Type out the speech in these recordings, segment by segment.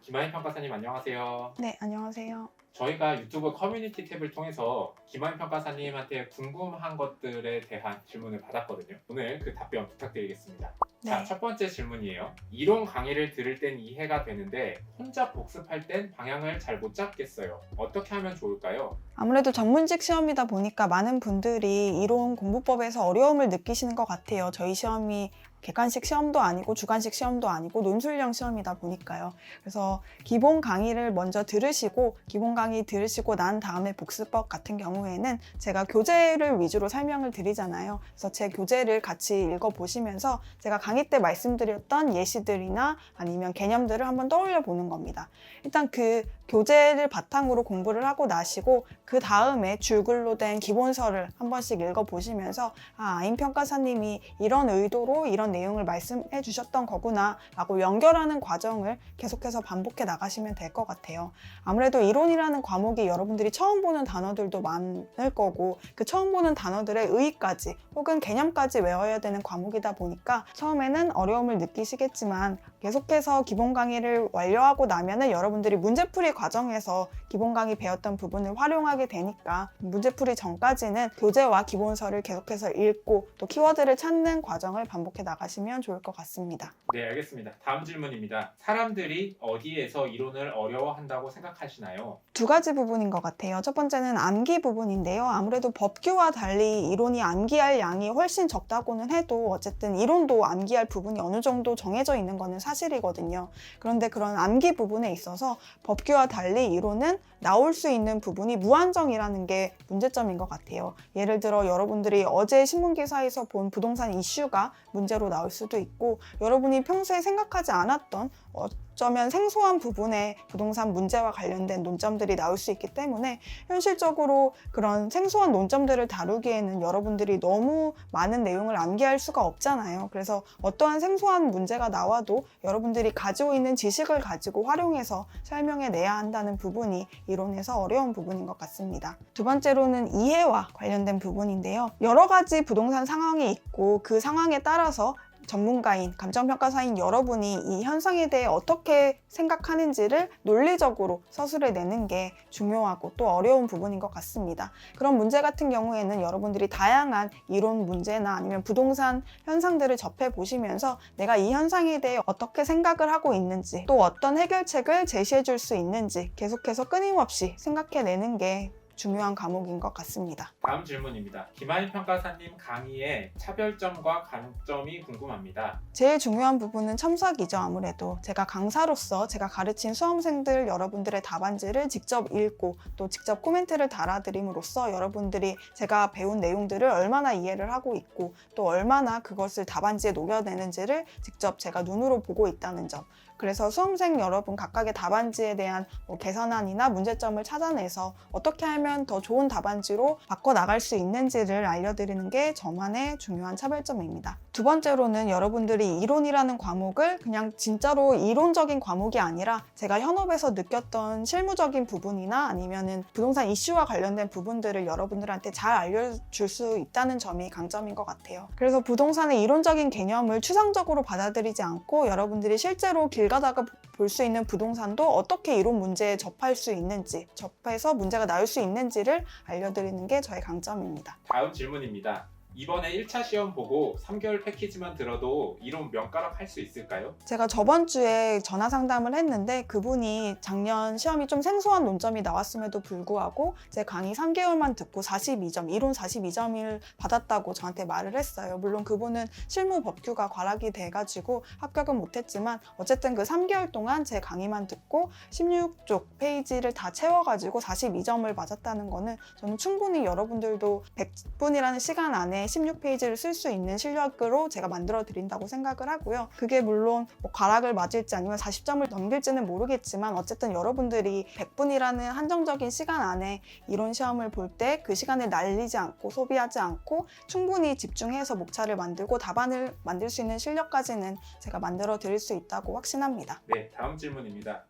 김하인 평가사님 안녕하세요. 네, 안녕하세요. 저희가 유튜브 커뮤니티 탭을 통해서 김하인 평가사님한테 궁금한 것들에 대한 질문을 받았거든요. 오늘 그 답변 부탁드리겠습니다. 자, 네. 첫 번째 질문이에요. 이론 강의를 들을 땐 이해가 되는데 혼자 복습할 땐 방향을 잘 못 잡겠어요. 어떻게 하면 좋을까요? 아무래도 전문직 시험이다 보니까 많은 분들이 이론 공부법에서 어려움을 느끼시는 것 같아요. 저희 시험이 객관식 시험도 아니고 주관식 시험도 아니고 논술형 시험이다 보니까요. 그래서 기본 강의를 먼저 들으시고 기본 강의 들으시고 난 다음에 복습법 같은 경우에는 제가 교재를 위주로 설명을 드리잖아요. 그래서 제 교재를 같이 읽어보시면서 제가 강의 때 말씀드렸던 예시들이나 아니면 개념들을 한번 떠올려 보는 겁니다. 일단 그 교재를 바탕으로 공부를 하고 나시고 그 다음에 줄글로 된 기본서를 한 번씩 읽어보시면서 아임 평가사님이 이런 의도로 이런 내용을 말씀해 주셨던 거구나 라고 연결하는 과정을 계속해서 반복해 나가시면 될 것 같아요. 아무래도 이론이라는 과목이 여러분들이 처음 보는 단어들도 많을 거고 그 처음 보는 단어들의 의의까지 혹은 개념까지 외워야 되는 과목이다 보니까 처음에는 어려움을 느끼시겠지만 계속해서 기본 강의를 완료하고 나면은 여러분들이 문제풀이 과정에서 기본 강의 배웠던 부분을 활용하게 되니까 문제풀이 전까지는 교재와 기본서를 계속해서 읽고 또 키워드를 찾는 과정을 반복해 나가시면 좋을 것 같습니다. 네, 알겠습니다. 다음 질문입니다. 사람들이 어디에서 이론을 어려워한다고 생각하시나요? 두 가지 부분인 것 같아요. 첫 번째는 암기 부분인데요. 아무래도 법규와 달리 이론이 암기할 양이 훨씬 적다고는 해도 어쨌든 이론도 암기할 부분이 어느 정도 정해져 있는 거는 사실이거든요. 그런데 그런 암기 부분에 있어서 법규와 달리 이론은 나올 수 있는 부분이 무한정이라는 게 문제점인 것 같아요. 예를 들어 여러분들이 어제 신문기사에서 본 부동산 이슈가 문제로 나올 수도 있고 여러분이 평소에 생각하지 않았던 어쩌면 생소한 부분에 부동산 문제와 관련된 논점들이 나올 수 있기 때문에 현실적으로 그런 생소한 논점들을 다루기에는 여러분들이 너무 많은 내용을 암기할 수가 없잖아요. 그래서 어떠한 생소한 문제가 나와도 여러분들이 가지고 있는 지식을 가지고 활용해서 설명해 내야 한다는 부분이 이론에서 어려운 부분인 것 같습니다. 두 번째로는 이해와 관련된 부분인데요. 여러 가지 부동산 상황이 있고 그 상황에 따라서 전문가인, 감정평가사인 여러분이 이 현상에 대해 어떻게 생각하는지를 논리적으로 서술해 내는 게 중요하고 또 어려운 부분인 것 같습니다. 그런 문제 같은 경우에는 여러분들이 다양한 이론 문제나 아니면 부동산 현상들을 접해 보시면서 내가 이 현상에 대해 어떻게 생각을 하고 있는지 또 어떤 해결책을 제시해 줄 수 있는지 계속해서 끊임없이 생각해 내는 게 중요한 과목인 것 같습니다. 다음 질문입니다. 김하인 평가사님 강의의 차별점과 강점이 궁금합니다. 제일 중요한 부분은 첨삭이죠. 아무래도 제가 강사로서 제가 가르친 수험생들 여러분들의 답안지를 직접 읽고 또 직접 코멘트를 달아드림으로써 여러분들이 제가 배운 내용들을 얼마나 이해를 하고 있고 또 얼마나 그것을 답안지에 녹여내는지를 직접 제가 눈으로 보고 있다는 점. 그래서 수험생 여러분 각각의 답안지에 대한 개선안이나 문제점을 찾아내서 어떻게 하면 더 좋은 답안지로 바꿔나갈 수 있는지를 알려드리는 게 저만의 중요한 차별점입니다. 두 번째로는 여러분들이 이론이라는 과목을 그냥 진짜로 이론적인 과목이 아니라 제가 현업에서 느꼈던 실무적인 부분이나 아니면은 부동산 이슈와 관련된 부분들을 여러분들한테 잘 알려줄 수 있다는 점이 강점인 것 같아요. 그래서 부동산의 이론적인 개념을 추상적으로 받아들이지 않고 여러분들이 실제로 길 가다가 볼 수 있는 부동산도 어떻게 이론 문제에 접할 수 있는지, 접해서 문제가 나올 수 있는지를 알려드리는 게 저의 강점입니다. 다음 질문입니다. 이번에 1차 시험 보고 3개월 패키지만 들어도 이론 명가락 할 수 있을까요? 제가 저번 주에 전화 상담을 했는데 그분이 작년 시험이 좀 생소한 논점이 나왔음에도 불구하고 제 강의 3개월만 듣고 42점, 이론 42점을 받았다고 저한테 말을 했어요. 물론 그분은 실무 법규가 과락이 돼가지고 합격은 못했지만 어쨌든 그 3개월 동안 제 강의만 듣고 16쪽 페이지를 다 채워가지고 42점을 맞았다는 거는 저는 충분히 여러분들도 100분이라는 시간 안에 16페이지를 쓸 수 있는 실력으로 제가 만들어 드린다고 생각을 하고요. 그게 물론 과락을 맞을지 아니면 40점을 넘길지는 모르겠지만 어쨌든 여러분들이 100분이라는 한정적인 시간 안에 이론 시험을 볼 때 그 시간을 날리지 않고 소비하지 않고 충분히 집중해서 목차를 만들고 답안을 만들 수 있는 실력까지는 제가 만들어 드릴 수 있다고 확신합니다. 네, 다음 질문입니다.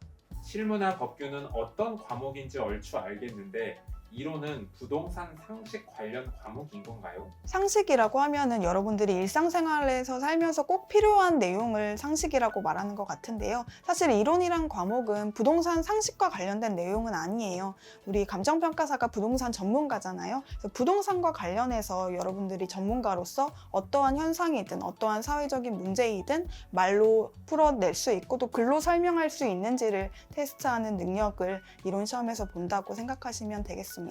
실무나 법규는 어떤 과목인지 얼추 알겠는데 이론은 부동산 상식 관련 과목인 건가요? 상식이라고 하면은 여러분들이 일상생활에서 살면서 꼭 필요한 내용을 상식이라고 말하는 것 같은데요. 사실 이론이란 과목은 부동산 상식과 관련된 내용은 아니에요. 우리 감정평가사가 부동산 전문가잖아요. 그래서 부동산과 관련해서 여러분들이 전문가로서 어떠한 현상이든 어떠한 사회적인 문제이든 말로 풀어낼 수 있고 또 글로 설명할 수 있는지를 테스트하는 능력을 이론 시험에서 본다고 생각하시면 되겠습니다.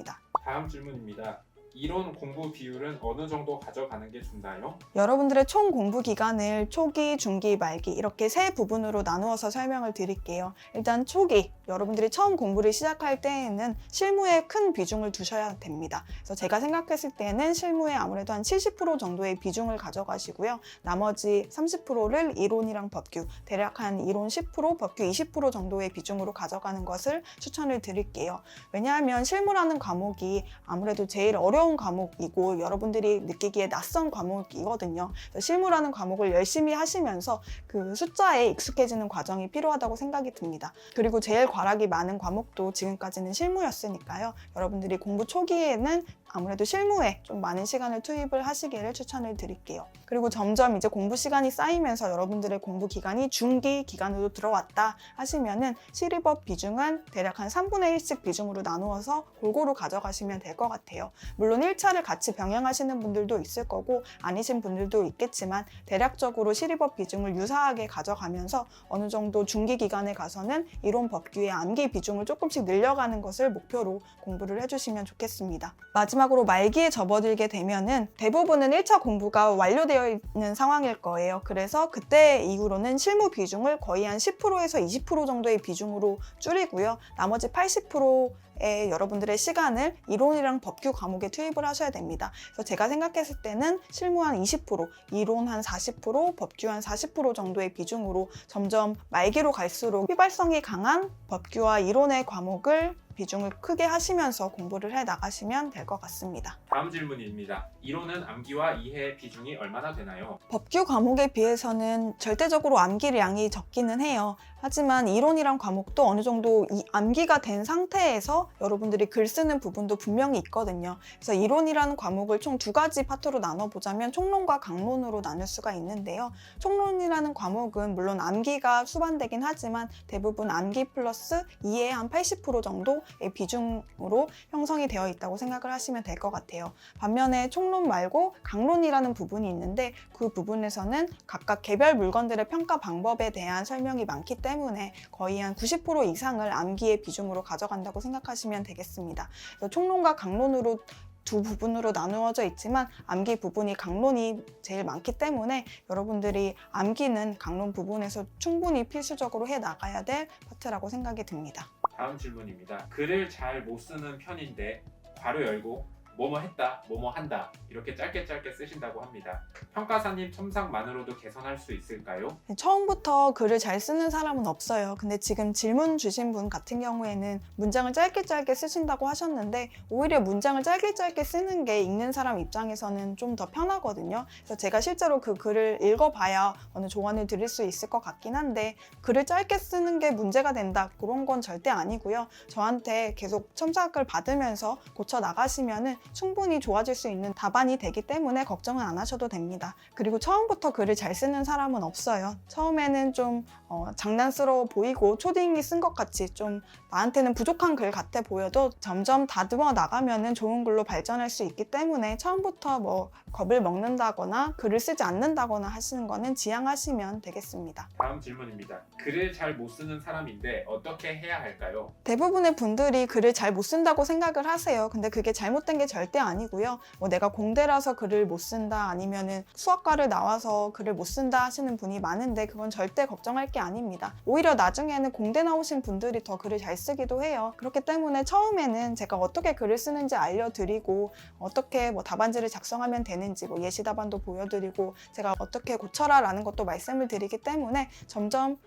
다음 질문입니다. 이론 공부 비율은 어느 정도 가져가는 게 좋나요? 여러분들의 총 공부 기간을 초기, 중기, 말기 이렇게 세 부분으로 나누어서 설명을 드릴게요. 일단 초기, 여러분들이 처음 공부를 시작할 때에는 실무에 큰 비중을 두셔야 됩니다. 그래서 제가 생각했을 때는 실무에 아무래도 한 70% 정도의 비중을 가져가시고요. 나머지 30%를 이론이랑 법규, 대략 한 이론 10%, 법규 20% 정도의 비중으로 가져가는 것을 추천을 드릴게요. 왜냐하면 실무라는 과목이 아무래도 제일 어려운 과목이고 여러분들이 느끼기에 낯선 과목이거든요. 실무라는 과목을 열심히 하시면서 그 숫자에 익숙해지는 과정이 필요하다고 생각이 듭니다. 그리고 제일 과락이 많은 과목도 지금까지는 실무였으니까요. 여러분들이 공부 초기에는 아무래도 실무에 좀 많은 시간을 투입을 하시기를 추천을 드릴게요. 그리고 점점 이제 공부 시간이 쌓이면서 여러분들의 공부 기간이 중기 기간으로 들어왔다 하시면은 실입업 비중은 대략 한 3분의 1씩 비중으로 나누어서 골고루 가져가시면 될 것 같아요. 물론 1차를 같이 병행하시는 분들도 있을 거고 아니신 분들도 있겠지만 대략적으로 실입업 비중을 유사하게 가져가면서 어느 정도 중기 기간에 가서는 이론 법규의 암기 비중을 조금씩 늘려가는 것을 목표로 공부를 해주시면 좋겠습니다. 마지막으로 말기에 접어들게 되면은 대부분은 1차 공부가 완료되어 있는 상황일 거예요. 그래서 그때 이후로는 실무 비중을 거의 한 10%에서 20% 정도의 비중으로 줄이고요. 나머지 80%의 여러분들의 시간을 이론이랑 법규 과목에 투입을 하셔야 됩니다. 그래서 제가 생각했을 때는 실무 한 20%, 이론 한 40%, 법규 한 40% 정도의 비중으로 점점 말기로 갈수록 휘발성이 강한 법규와 이론의 과목을 비중을 크게 하시면서 공부를 해 나가시면 될 것 같습니다. 다음 질문입니다. 이론은 암기와 이해의 비중이 얼마나 되나요? 법규 과목에 비해서는 절대적으로 암기량이 적기는 해요. 하지만 이론이란 과목도 어느 정도 암기가 된 상태에서 여러분들이 글 쓰는 부분도 분명히 있거든요. 그래서 이론이라는 과목을 총 두 가지 파트로 나눠보자면 총론과 강론으로 나눌 수가 있는데요. 총론이라는 과목은 물론 암기가 수반되긴 하지만 대부분 암기 플러스 이해의 한 80% 정도의 비중으로 형성이 되어 있다고 생각을 하시면 될 것 같아요. 반면에 총론 말고 강론이라는 부분이 있는데 그 부분에서는 각각 개별 물건들의 평가 방법에 대한 설명이 많기 때문에 거의 한 90% 이상을 암기의 비중으로 가져간다고 생각하시면 되겠습니다. 그래서 총론과 강론으로 두 부분으로 나누어져 있지만 암기 부분이 강론이 제일 많기 때문에 여러분들이 암기는 강론 부분에서 충분히 필수적으로 해 나가야 될 파트라고 생각이 듭니다. 다음 질문입니다. 글을 잘 못 쓰는 편인데 괄호 열고 뭐뭐 했다, 뭐뭐 한다 이렇게 짧게 쓰신다고 합니다. 평가사님 첨삭만으로도 개선할 수 있을까요? 처음부터 글을 잘 쓰는 사람은 없어요. 근데 지금 질문 주신 분 같은 경우에는 문장을 짧게 쓰신다고 하셨는데 오히려 문장을 짧게 쓰는 게 읽는 사람 입장에서는 좀 더 편하거든요. 그래서 제가 실제로 그 글을 읽어봐야 어느 조언을 드릴 수 있을 것 같긴 한데 글을 짧게 쓰는 게 문제가 된다 그런 건 절대 아니고요. 저한테 계속 첨삭을 받으면서 고쳐 나가시면은 충분히 좋아질 수 있는 답안이 되기 때문에 걱정은 안 하셔도 됩니다. 그리고 처음부터 글을 잘 쓰는 사람은 없어요. 처음에는 좀 장난스러워 보이고 초딩이 쓴 것 같이 좀 나한테는 부족한 글 같아 보여도 점점 다듬어 나가면은 좋은 글로 발전할 수 있기 때문에 처음부터 뭐 겁을 먹는다거나 글을 쓰지 않는다거나 하시는 거는 지양하시면 되겠습니다. 다음 질문입니다. 글을 잘 못 쓰는 사람인데 어떻게 해야 할까요? 대부분의 분들이 글을 잘 못 쓴다고 생각을 하세요. 근데 그게 잘못된 게 절대 아니고요. 뭐 내가 공대라서 글을 못 쓴다 아니면은 수학과를 나와서 글을 못 쓴다 하시는 분이 많은데 그건 절대 걱정할 게 아닙니다. 오히려 나중에는 공대 나오신 분들이 더 글을 잘 쓰기도 해요. 그렇기 때문에 처음에는 제가 어떻게 글을 쓰는지 알려드리고 어떻게 뭐 답안지를 작성하면 되는지 뭐 예시 답안도 보여드리고 제가 어떻게 고쳐라 라는 것도 말씀을 드리기 때문에 점점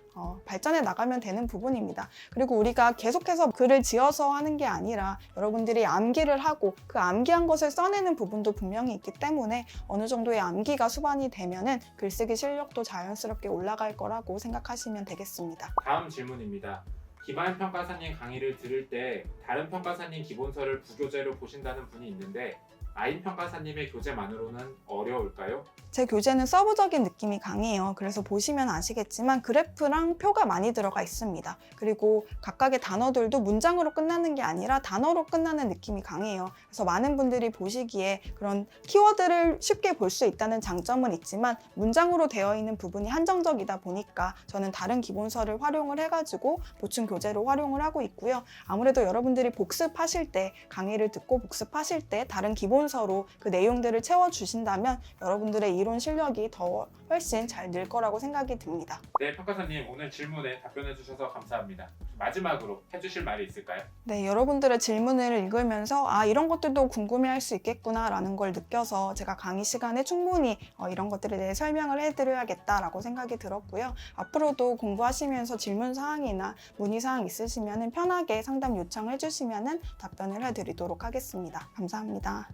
발전해 나가면 되는 부분입니다. 그리고 우리가 계속해서 글을 지어서 하는 게 아니라 여러분들이 암기를 하고 그 암기한 것을 써내는 부분도 분명히 있기 때문에 어느 정도의 암기가 수반이 되면은 글쓰기 실력도 자연스럽게 올라갈 거라고 생각하시면 되겠습니다. 다음 질문입니다. 김하연 평가사님 강의를 들을 때 다른 평가사님 기본서를 부교재로 보신다는 분이 있는데 아인 평가사님의 교재만으로는 어려울까요? 제 교재는 서브적인 느낌이 강해요. 그래서 보시면 아시겠지만 그래프랑 표가 많이 들어가 있습니다. 그리고 각각의 단어들도 문장으로 끝나는 게 아니라 단어로 끝나는 느낌이 강해요. 그래서 많은 분들이 보시기에 그런 키워드를 쉽게 볼 수 있다는 장점은 있지만 문장으로 되어 있는 부분이 한정적이다 보니까 저는 다른 기본서를 활용을 해가지고 보충 교재로 활용을 하고 있고요. 아무래도 여러분들이 복습하실 때, 강의를 듣고 복습하실 때 다른 기본서로 그 내용들을 채워주신다면 여러분들의 이론 실력이 더 훨씬 잘 늘 거라고 생각이 듭니다. 네, 평가사님 오늘 질문에 답변해 주셔서 감사합니다. 마지막으로 해주실 말이 있을까요? 네, 여러분들의 질문을 읽으면서 이런 것들도 궁금해할 수 있겠구나 라는 걸 느껴서 제가 강의 시간에 충분히 이런 것들에 대해 설명을 해드려야겠다라고 생각이 들었고요. 앞으로도 공부하시면서 질문 사항이나 문의 사항 있으시면 편하게 상담 요청해 주시면 답변을 해드리도록 하겠습니다. 감사합니다.